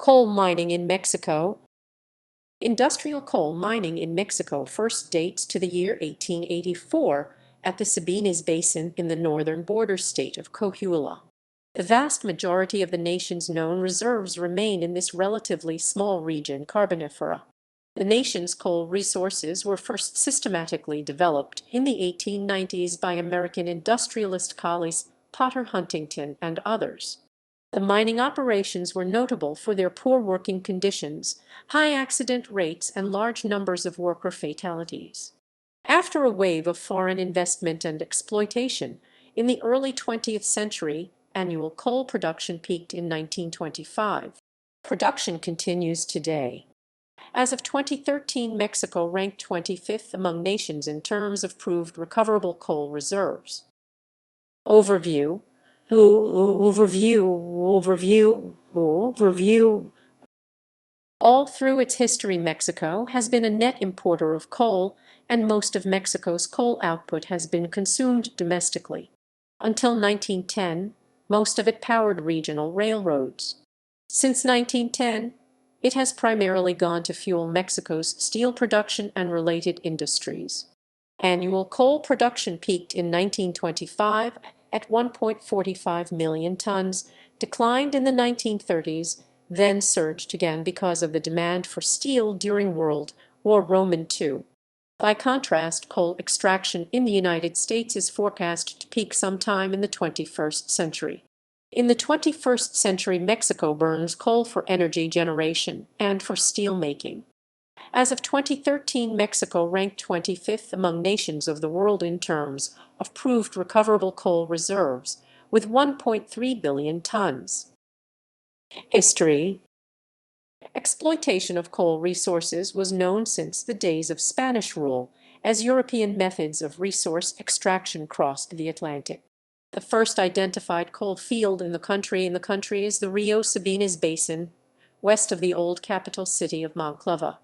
Coal mining in Mexico. Industrial coal mining in Mexico first dates to the year 1884 at the Sabinas basin in the northern border state of Coahuila. The vast majority of the nation's known reserves remain in this relatively small region Carbonifera. The nation's coal resources were first systematically developed in the 1890s by American industrialist Collis Potter Huntington and others. The mining operations were notable for their poor working conditions, high accident rates, and large numbers of worker fatalities. After a wave of foreign investment and exploitation, in the early 20th century, annual coal production peaked in 1925. Production continues today. As of 2013, Mexico ranked 25th among nations in terms of proved recoverable coal reserves. Overview. Overview. All through its history, Mexico has been a net importer of coal, and most of Mexico's coal output has been consumed domestically. Until 1910, most of it powered regional railroads. Since 1910, it has primarily gone to fuel Mexico's steel production and related industries. Annual coal production peaked in 1925 at 1.45 million tons, declined in the 1930s, then surged again because of the demand for steel during World War II. By contrast, coal extraction in the United States is forecast to peak sometime in the 21st century. In the 21st century, Mexico burns coal for energy generation and for steel making. As of 2013, Mexico ranked 25th among nations of the world in terms of proved recoverable coal reserves, with 1.3 billion tons. History. Exploitation of coal resources was known since the days of Spanish rule, as European methods of resource extraction crossed the Atlantic. The first identified coal field in the country is the Rio Sabinas Basin, west of the old capital city of Monclova.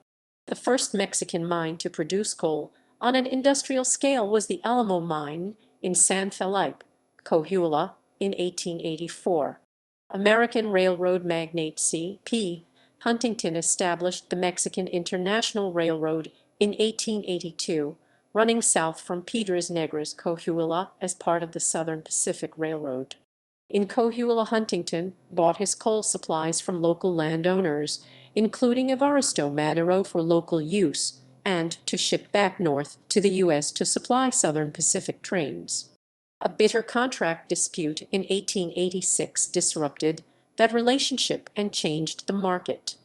The first Mexican mine to produce coal on an industrial scale was the Alamo mine in San Felipe, Coahuila, in 1884. American railroad magnate C.P. Huntington established the Mexican International Railroad in 1882, running south from Piedras Negras, Coahuila, as part of the Southern Pacific Railroad. In Coahuila, Huntington bought his coal supplies from local landowners, including Evaristo Madero for local use, and to ship back north to the U.S. to supply Southern Pacific trains. A bitter contract dispute in 1886 disrupted that relationship and changed the market.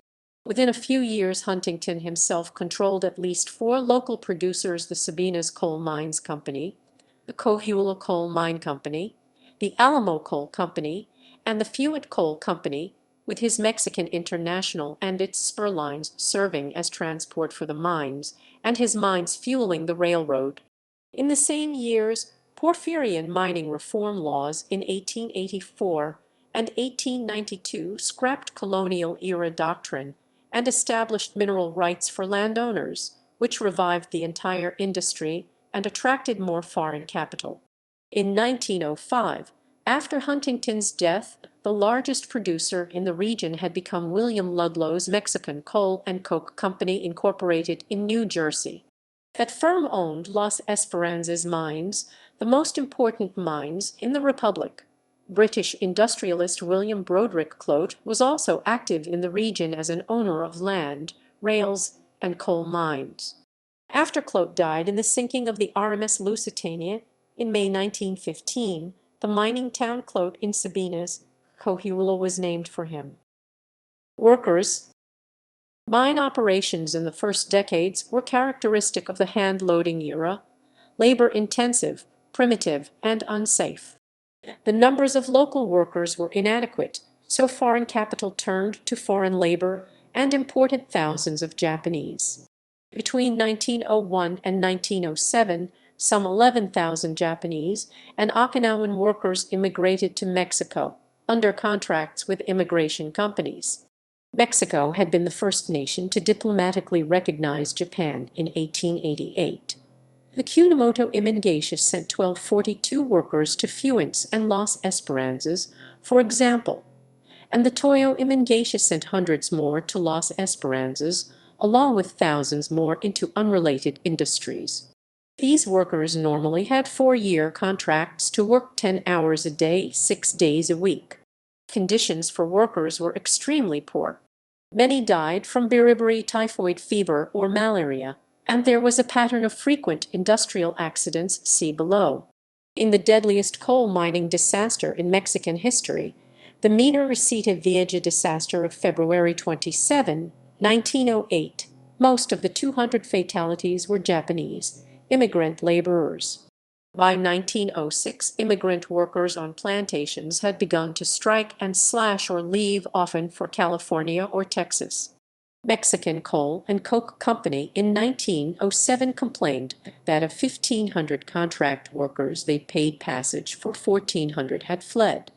Within a few years, Huntington himself controlled at least 4 local producers: the Sabinas Coal Mines Company, the Coahuila Coal Mine Company, the Alamo Coal Company, and the Feuitt Coal Company, with his Mexican International and its spur lines serving as transport for the mines, and his mines fueling the railroad. In the same years, Porfirian mining reform laws in 1884 and 1892 scrapped colonial-era doctrine and established mineral rights for landowners, which revived the entire industry and attracted more foreign capital. In 1905, after Huntington's death, the largest producer in the region had become William Ludlow's Mexican Coal and Coke Company, Incorporated in New Jersey. That firm owned Los Esperanzas mines, the most important mines in the Republic. British industrialist William Broderick Clote was also active in the region as an owner of land, rails, and coal mines. After Clote died in the sinking of the RMS Lusitania in May 1915, the mining town Clote in Sabinas, Coahuila, was named for him. Workers. Mine operations in the first decades were characteristic of the hand-loading era, labor-intensive, primitive, and unsafe. The numbers of local workers were inadequate, so foreign capital turned to foreign labor and imported thousands of Japanese. Between 1901 and 1907, some 11,000 Japanese and Okinawan workers immigrated to Mexico under contracts with immigration companies. Mexico had been the first nation to diplomatically recognize Japan in 1888. The Kunamoto Immigation sent 1242 workers to Fuentes and Los Esperanzas, for example. and the Toyo Imengation sent hundreds more to Los Esperanzas, along with thousands more into unrelated industries. These workers normally had 4-year contracts to work 10 hours a day, 6 days a week. Conditions for workers were extremely poor. Many died from beriberi, typhoid fever, or malaria, and there was a pattern of frequent industrial accidents, see below. In the deadliest coal mining disaster in Mexican history, the Mina Receta Vieja disaster of February 27, 1908, most of the 200 fatalities were Japanese immigrant laborers. By 1906, immigrant workers on plantations had begun to strike and slash or leave, often for California or Texas. Mexican Coal and Coke Company in 1907 complained that of 1,500 contract workers they paid passage for 1,400 had fled.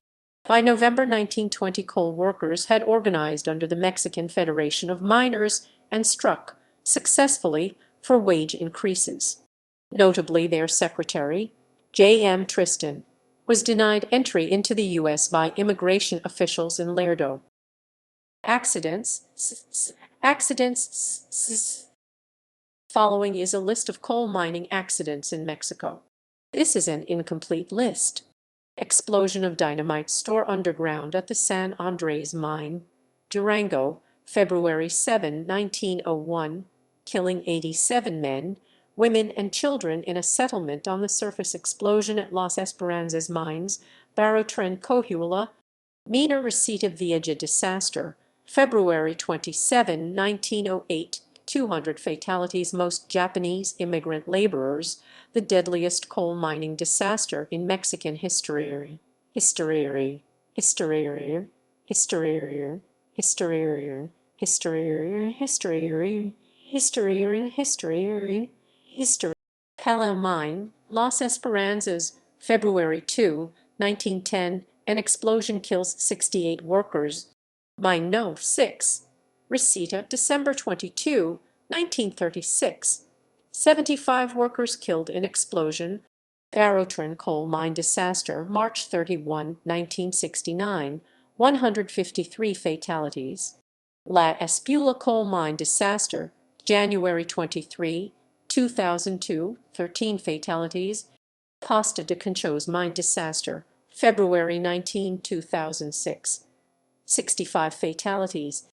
By November 1920, coal workers had organized under the Mexican Federation of Miners and struck, successfully, for wage increases. Notably, their secretary, J.M. Tristan, was denied entry into the U.S. by immigration officials in Laredo. Accidents. Following is a list of coal mining accidents in Mexico. This is an incomplete list. Explosion of dynamite store underground at the San Andres mine, Durango, February 7, 1901, killing 87 men, women and children in a settlement on the surface. Explosion at Los Esperanzas mines, Barotren, Coahuila, Mina Receta Vieja disaster, February 27, 1908, 200 fatalities, most Japanese immigrant laborers, the deadliest coal mining disaster in Mexican history. History. History. History. History. History. History. History. History. History. Palau Mine, Los Esperanzas, February 2, 1910, an explosion kills 68 workers. Mine No. 6, Receta, December 22, 1936, 75 workers killed in explosion. Barotren coal mine disaster, March 31, 1969, 153 fatalities. La Espula coal mine disaster, January 23, 2002, 13 fatalities. Costa de Conchos mine disaster, February 19, 2006, 65 fatalities.